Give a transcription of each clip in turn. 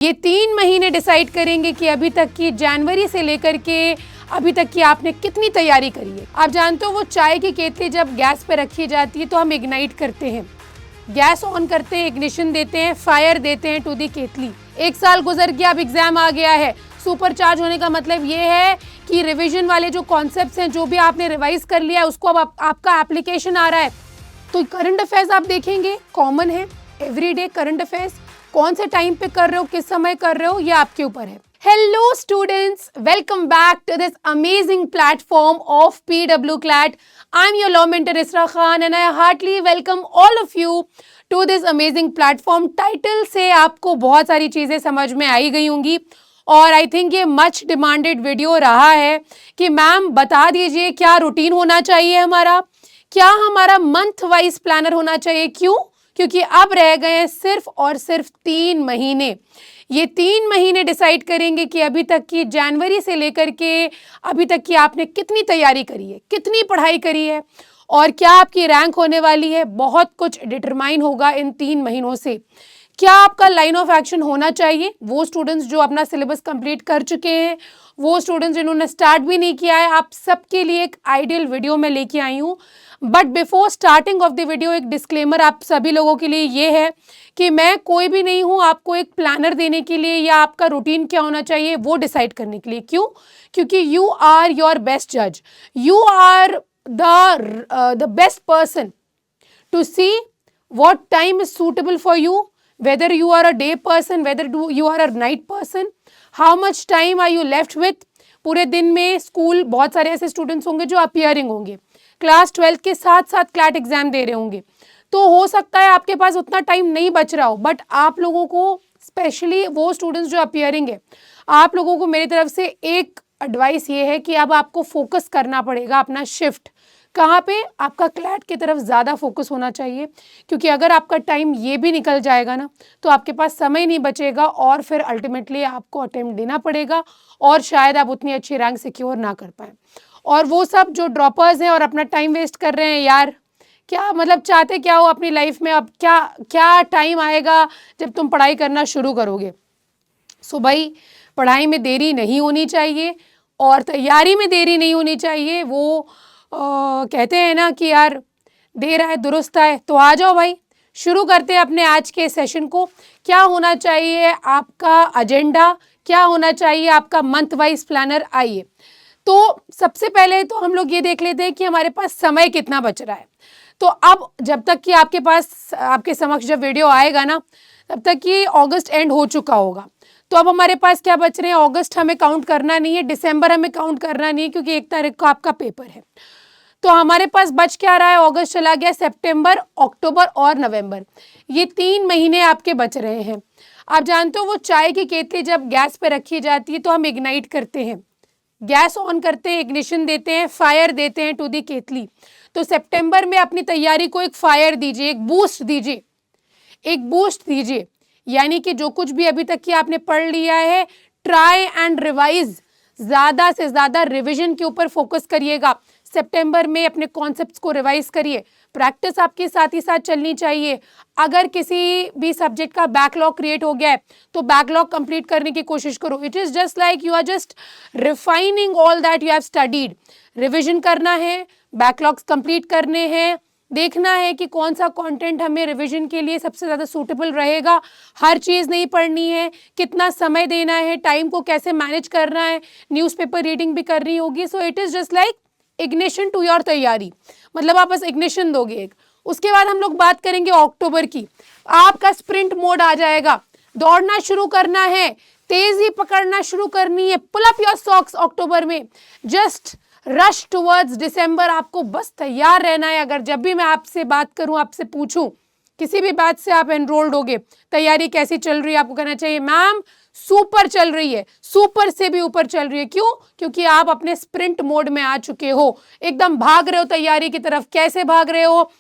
ये 3 महीने डिसाइड करेंगे कि अभी तक की जनवरी से लेकर के अभी तक की आपने कितनी तैयारी करी है। आप जानते हो वो चाय की केतली जब गैस पे रखी जाती है तो हम इग्नाइट करते हैं, गैस ऑन करते हैं, इग्निशन देते हैं, फायर देते हैं टू दी केतली। 1 साल गुजर गया, अब एग्जाम आ गया है। सुपर चार्ज होने का मतलब ये है कि रिवीजन वाले जो कॉन्सेप्ट्स हैं, जो भी आपने रिवाइज कर लिया है, उसको अब आपका एप्लीकेशन आ रहा है। तो करंट अफेयर्स आप देखेंगे, कॉमन है, एवरीडे करंट अफेयर्स। कौन से टाइम पे कर रहे हो, किस समय कर रहे हो, ये आपके ऊपर है। Hello students, welcome back to this amazing platform of PW CLAT. I'm your law mentor Isra Khan and I heartily welcome all of you to this amazing platform. Title से आपको बहुत सारी चीज़ें समझ में आई गई होंगी और आई थिंक ये मच डिमांडेड वीडियो रहा है कि मैम बता दीजिए क्या रूटीन होना चाहिए हमारा, क्या हमारा मंथ वाइज प्लानर होना चाहिए। क्यों? क्योंकि अब रह गए सिर्फ और सिर्फ 3 महीने। ये 3 महीने डिसाइड करेंगे कि अभी तक की जनवरी से लेकर के अभी तक की आपने कितनी तैयारी करी है, कितनी पढ़ाई करी है और क्या आपकी रैंक होने वाली है। बहुत कुछ डिटरमाइन होगा इन 3 महीनों से। क्या आपका लाइन ऑफ एक्शन होना चाहिए, वो स्टूडेंट्स जो अपना सिलेबस कंप्लीट कर चुके हैं, वो स्टूडेंट्स जिन्होंने स्टार्ट भी नहीं किया है, आप सबके लिए एक आइडियल वीडियो में लेके आई हूँ। But before starting of the video एक डिस्क्लेमर आप सभी लोगों के लिए ये है कि मैं कोई भी नहीं हूँ आपको एक प्लानर देने के लिए या आपका रूटीन क्या होना चाहिए वो डिसाइड करने के लिए। क्यों? क्योंकि यू आर योर बेस्ट जज, you are the best person to see what time is suitable for you, whether you are a day person, whether you are a night person, how much time are you left with। पूरे दिन में school, बहुत सारे ऐसे students होंगे जो appearing होंगे, class 12 के साथ साथ क्लैट एग्जाम दे रहे होंगे, तो हो सकता है आपके पास उतना टाइम नहीं बच रहा हो। बट आप लोगों को, स्पेशली वो स्टूडेंट्स जो अपियरिंग है, आप लोगों को मेरी तरफ से एक एडवाइस ये है कि अब आपको फोकस करना पड़ेगा अपना शिफ्ट कहाँ पे, आपका क्लैट की तरफ ज़्यादा फोकस होना चाहिए। क्योंकि अगर आपका टाइम ये भी निकल जाएगा ना तो आपके पास समय नहीं बचेगा और फिर अल्टीमेटली आपको अटेम्प्ट देना पड़ेगा और शायद आप उतनी अच्छी रैंक सिक्योर ना कर पाएँ। और वो सब जो ड्रॉपर्स हैं और अपना टाइम वेस्ट कर रहे हैं, यार क्या मतलब चाहते क्या हो अपनी लाइफ में। अब क्या क्या टाइम आएगा जब तुम पढ़ाई करना शुरू करोगे। सो भाई पढ़ाई में देरी नहीं होनी चाहिए और तैयारी में देरी नहीं होनी चाहिए। वो कहते हैं ना कि यार देर आए दुरुस्त आए। तो आ जाओ भाई, शुरू करते हैं अपने आज के सेशन को। क्या होना चाहिए आपका एजेंडा, क्या होना चाहिए आपका मंथ वाइज प्लानर। आइए तो सबसे पहले तो हम लोग ये देख लेते हैं कि हमारे पास समय कितना बच रहा है। तो अब जब तक कि आपके पास, आपके समक्ष जब वीडियो आएगा ना तब तक कि अगस्त एंड हो चुका होगा। तो अब हमारे पास क्या बच रहे हैं, अगस्त हमें काउंट करना नहीं है, दिसंबर हमें काउंट करना नहीं है क्योंकि 1 तारीख को आपका पेपर है। तो हमारे पास बच क्या रहा है, अगस्त चला गया, सितंबर, अक्टूबर और नवंबर, ये 3 महीने आपके बच रहे हैं। आप जानते हो वो चाय की केतली जब गैस पे रखी जाती है तो हम इग्नाइट करते हैं, गैस ऑन करते हैं, इग्निशन देते हैं, फायर देते हैं टू दी केतली। तो सितंबर में अपनी तैयारी को एक फायर दीजिए, एक बूस्ट दीजिए, एक बूस्ट दीजिए। यानी कि जो कुछ भी अभी तक की आपने पढ़ लिया है, ट्राई एंड रिवाइज, ज़्यादा से ज़्यादा रिविजन के ऊपर फोकस करिएगा। सितंबर में अपने कॉन्सेप्ट्स को रिवाइज करिए। प्रैक्टिस आपके साथ ही साथ चलनी चाहिए। अगर किसी भी सब्जेक्ट का बैकलॉग क्रिएट हो गया है तो बैकलॉग कंप्लीट करने की कोशिश करो। It is just like you are just refining all that you have studied. Revision करना है, बैकलॉग्स कंप्लीट करने हैं, देखना है कि कौन सा कंटेंट हमें रिवीजन के लिए सबसे ज़्यादा सूटेबल रहेगा। हर चीज़ नहीं पढ़नी है, कितना समय देना है, टाइम को कैसे मैनेज करना है, न्यूज़पेपर रीडिंग भी करनी होगी। So it is just like ignition to your तैयारी, मतलब आप बस इग्निशन दोगे एक। उसके बाद हम लोग बात करेंगे अक्टूबर की। आपका स्प्रिंट मोड आ जाएगा, दौड़ना शुरू करना है, तेज़ी पकड़ना शुरू करनी है, पुल अप योर सॉक्स अक्टूबर में, जस्ट रश टुवर्ड्स दिसंबर। आपको बस तैयार रहना है। अगर जब भी मैं आपसे बात करूं, आपसे पूछूं किसी भी बात से आप एनरोल्ड होगे, तैयारी कैसी चल रही है, आपको कहना चाहिए मैम सुपर चल रही है, सुपर से भी ऊपर चल रही है। क्यों? क्योंकि आप अपने स्प्रिंट मोड में आ चुके हो, एकदम भाग रहे हो तैयारी की तरफ। कैसे भाग रहे हो?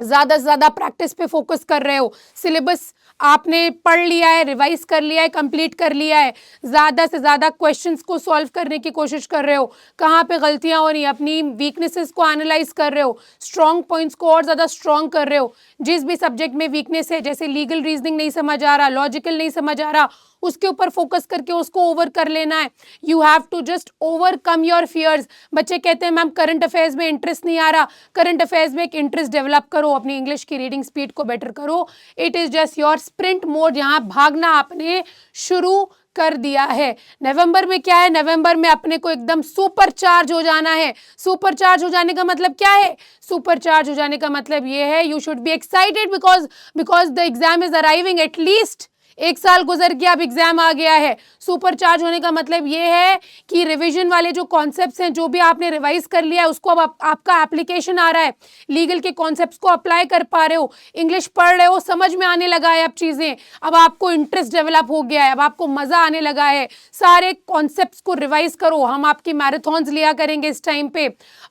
ज़्यादा से ज़्यादा प्रैक्टिस पे फोकस कर रहे हो। सिलेबस आपने पढ़ लिया है, रिवाइज कर लिया है, कंप्लीट कर लिया है, ज़्यादा से ज़्यादा क्वेश्चंस को सॉल्व करने की कोशिश कर रहे हो। कहाँ पे गलतियाँ हो रही हैं, अपनी वीकनेसेस को एनालाइज कर रहे हो, स्ट्रॉन्ग पॉइंट्स को और ज़्यादा स्ट्रॉन्ग कर रहे हो। जिस भी सब्जेक्ट में वीकनेस है, जैसे लीगल रीजनिंग नहीं समझ आ रहा, लॉजिकल नहीं समझ आ रहा, उसके ऊपर फोकस करके उसको ओवर कर लेना है। You have to just overcome your fears. बच्चे कहते हैं मैम करंट अफेयर्स में इंटरेस्ट नहीं आ रहा, करंट अफेयर्स में एक इंटरेस्ट डेवलप करो, अपनी इंग्लिश की रीडिंग स्पीड को बेटर करो। It is just your sprint mode, जहां भागना आपने शुरू कर दिया है। नवंबर में क्या है, नवंबर में अपने को एकदम सुपर चार्ज हो जाना है। सुपर चार्ज हो जाने का मतलब क्या है, सुपर चार्ज हो जाने का मतलब ये है you should be excited because the exam is arriving. At least 1 साल गुजर गया, अब एग्जाम आ गया है। सुपर चार्ज होने का मतलब ये है कि रिवीजन वाले जो कॉन्सेप्ट्स हैं, जो भी आपने रिवाइज कर लिया है, उसको अब आपका एप्लीकेशन आ रहा है। लीगल के कॉन्सेप्ट्स को अप्लाई कर पा रहे हो, इंग्लिश पढ़ रहे हो, समझ में आने लगा है अब चीजें, अब आपको इंटरेस्ट डेवलप हो गया है, अब आपको मजा आने लगा है। सारे कॉन्सेप्ट्स को रिवाइज करो। हम आपकी मैराथन्स लिया करेंगे इस टाइम पे।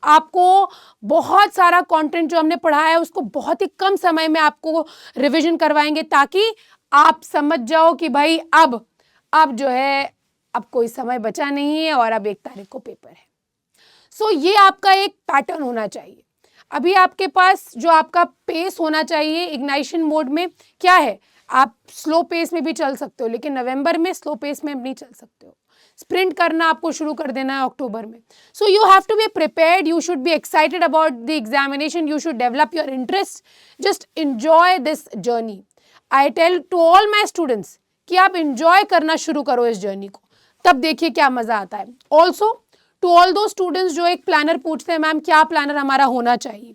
आपको बहुत सारा कंटेंट जो हमने पढ़ाया है उसको बहुत ही कम समय में आपको रिवीजन करवाएंगे, ताकि आप समझ जाओ कि भाई अब जो है अब कोई समय बचा नहीं है और अब 1 तारीख को पेपर है। सो ये आपका एक पैटर्न होना चाहिए। अभी आपके पास जो आपका पेस होना चाहिए इग्नाइशन मोड में क्या है, आप स्लो पेस में भी चल सकते हो, लेकिन नवंबर में स्लो पेस में नहीं चल सकते हो। स्प्रिंट करना आपको शुरू कर देना है अक्टूबर में। So you have to be prepared, you should be excited about the examination, you should develop your interest, just enjoy this journey. I tell to all my students कि आप इंजॉय करना शुरू करो इस जर्नी को, तब देखिए क्या मजा आता है। ऑल्सो टू ऑल दो स्टूडेंट्स जो एक प्लानर पूछते हैं मैम क्या प्लानर हमारा होना चाहिए,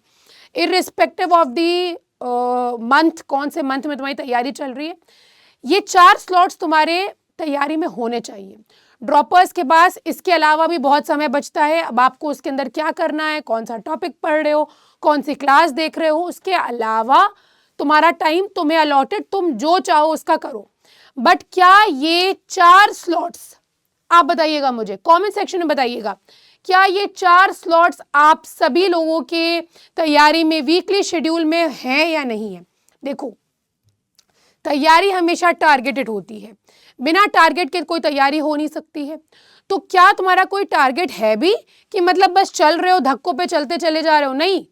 इररिस्पेक्टिव ऑफ दी मंथ, कौन से मंथ में तुम्हारी तैयारी चल रही है, ये 4 स्लॉट्स तुम्हारे तैयारी में होने चाहिए। ड्रॉपर्स के पास इसके अलावा भी बहुत समय बचता है। अब आपको उसके अंदर क्या करना है, कौन सा टॉपिक पढ़ रहे हो, कौन सी क्लास देख रहे हो, उसके अलावा तुम्हारा टाइम तुम्हें अलॉटेड, तुम जो चाहो उसका करो। बट क्या ये 4 स्लॉट्स, आप बताइएगा मुझे कमेंट सेक्शन में बताइएगा, क्या ये 4 स्लॉट्स आप सभी लोगों के तैयारी में वीकली शेड्यूल में हैं या नहीं है। देखो तैयारी हमेशा टारगेटेड होती है, बिना टारगेट के कोई तैयारी हो नहीं सकती है। तो क्या तुम्हारा कोई टारगेट है भी कि मतलब बस चल रहे हो, धक्कों पे चलते चले जा रहे हो? नहीं,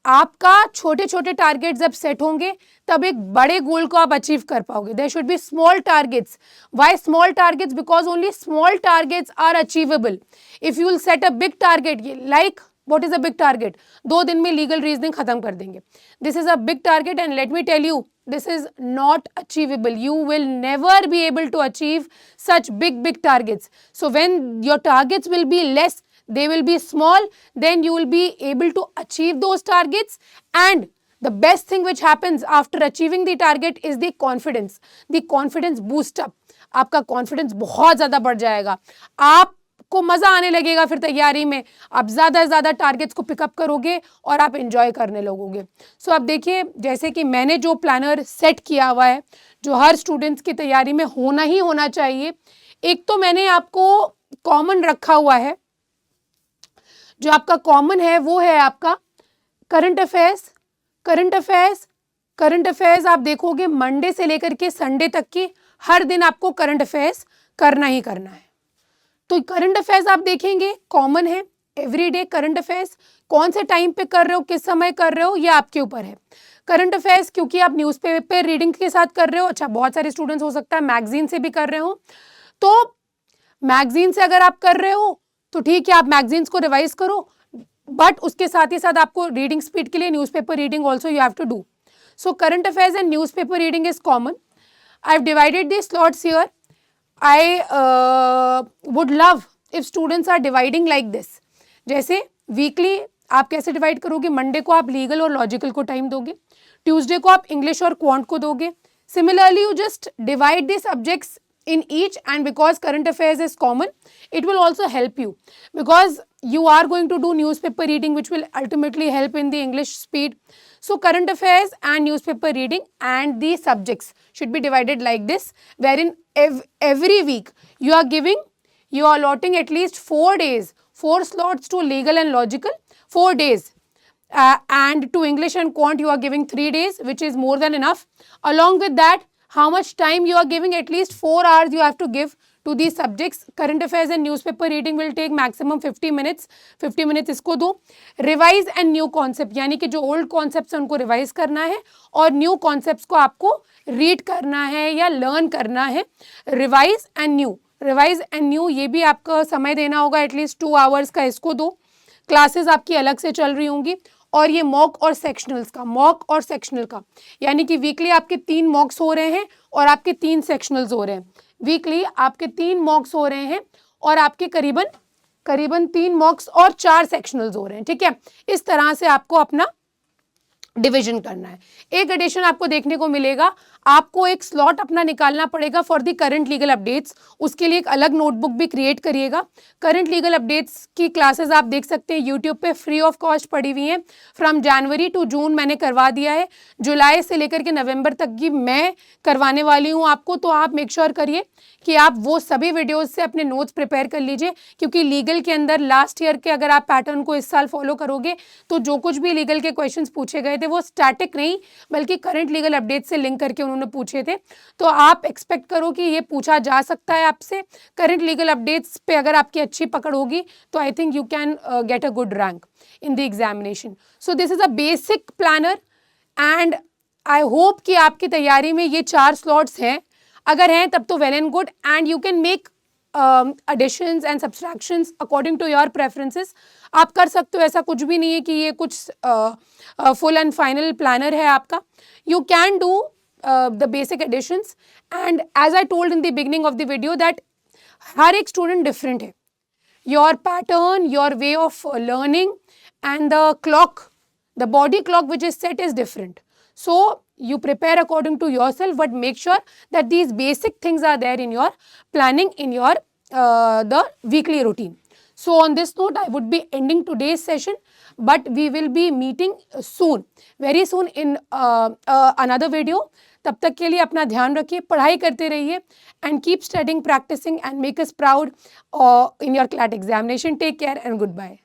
आपका छोटे छोटे टारगेट जब सेट होंगे तब एक बड़े गोल को आप अचीव कर पाओगे। There should be small targets. Why small targets? Because only small targets are achievable. If you will set a big target, like what is a big target, 2 दिन में लीगल रीजनिंग खत्म कर देंगे, this is a big target and let me tell you this is not achievable. You will never be able to achieve such big targets. So when your targets will be less, they will be small, then you will be able to achieve those targets. And the best thing which happens after achieving the target is the confidence. The confidence boost up. आपका confidence बहुत ज़्यादा बढ़ जाएगा, आपको मज़ा आने लगेगा फिर तैयारी में, आप ज़्यादा से ज़्यादा टारगेट्स को पिकअप करोगे और आप एंजॉय करने लगोगे। सो अब देखिए, जैसे कि मैंने जो प्लानर सेट किया हुआ है जो हर स्टूडेंट्स की तैयारी में होना ही होना चाहिए, एक तो मैंने आपको कॉमन रखा हुआ है। जो आपका कॉमन है वो है आपका करंट अफेयर्स। करंट अफेयर्स आप देखोगे मंडे से लेकर के संडे तक की हर दिन आपको करंट अफेयर्स करना ही करना है। तो करंट अफेयर्स आप देखेंगे कॉमन है, एवरीडे करंट अफेयर्स। कौन से टाइम पे कर रहे हो, किस समय कर रहे हो, ये आपके ऊपर है। करंट अफेयर्स क्योंकि आप न्यूज़पेपर रीडिंग के साथ कर रहे हो, अच्छा बहुत सारे स्टूडेंट्स हो सकता है मैगजीन से भी कर रहे हो, तो मैगजीन से अगर आप कर रहे हो तो ठीक है, आप मैगजीन्स को रिवाइज करो, बट उसके साथ ही साथ आपको रीडिंग स्पीड के लिए newspaper reading also you have to do. So current affairs and newspaper reading is common. I have divided the slots here. I would love if students are dividing like this. जैसे weekly आप कैसे divide करोगे, Monday को आप legal और logical को time दोगे, Tuesday को आप इंग्लिश और क्वांट को दोगे। Similarly you just divide the subjects in each, and because current affairs is common, it will also help you because you are going to do newspaper reading which will ultimately help in the English speed. So current affairs and newspaper reading and the subjects should be divided like this, wherein every week you are allotting at least 4 days, 4 slots to legal and logical, 4 days. And to English and quant you are giving 3 days, which is more than enough. Along with that, how much time you are giving? At least 4 hours you have to give to these subjects. Current affairs and newspaper reading will take maximum 50 minutes. 50 minutes इसको दो. Revise and new concept, यानी कि जो old concepts हैं उनको revise करना है और new concepts को आपको read करना है या learn करना है. Revise and new ये भी आपको समय देना होगा, एटलीस्ट 2 आवर्स का इसको दो. क्लासेस आपकी अलग से चल रही होंगी. और ये मॉक और सेक्शनल का, यानी कि वीकली आपके 3 मॉक्स हो रहे हैं और आपके 3 सेक्शनल्स हो रहे हैं. वीकली आपके 3 मॉक्स हो रहे हैं और आपके करीबन 3 मॉक्स और 4 सेक्शनल्स हो रहे हैं. ठीक है, इस तरह से आपको अपना डिवीजन करना है. एक एडिशन आपको देखने को मिलेगा, आपको एक स्लॉट अपना निकालना पड़ेगा for the current legal updates. उसके लिए एक अलग नोटबुक भी क्रिएट करिएगा. करंट लीगल अपडेट्स की क्लासेस आप देख सकते हैं यूट्यूब पे, फ्री ऑफ कॉस्ट पड़ी हुई हैं. फ्रॉम जनवरी टू जून मैंने करवा दिया है, जुलाई से लेकर के नवंबर तक की मैं करवाने वाली हूँ आपको. तो आप मेक श्योर करिए कि आप वो सभी वीडियोज़ से अपने नोट्स प्रिपेयर कर लीजिए, क्योंकि लीगल के अंदर लास्ट ईयर के अगर आप पैटर्न को इस साल फॉलो करोगे तो जो कुछ भी लीगल के क्वेश्चंस पूछे गए थे वो स्टैटिक नहीं बल्कि करंट लीगल अपडेट से लिंक करके उन्होंने पूछे थे. तो आप एक्सपेक्ट करो कि ये पूछा जा सकता है आपसे. करंट लीगल अपडेट्स पे अगर आपकी अच्छी पकड़ होगी तो I think you can get a good rank in the examination. So this is a basic planner and I hope कि आपकी तैयारी में ये 4 स्लॉट्स हैं. अगर हैं तब तो well and good, and you can make additions and subtractions according to your preferences. आप कर सकते हो, ऐसा कुछ भी नहीं है कि ये कुछ full and final planner है आपका. You can do the basic additions, and as I told in the beginning of the video that हर एक student different है. Your pattern, your way of learning and the clock, the body clock which is set is different. So you prepare according to yourself, but make sure that these basic things are there in your planning, in your the weekly routine. So on this note, I would be ending today's session, but we will be meeting soon, very soon in another video. तब तक के लिए अपना ध्यान रखिए, पढ़ाई करते रहिए, and keep studying, practicing and make us proud in your CLAT examination. Take care and goodbye.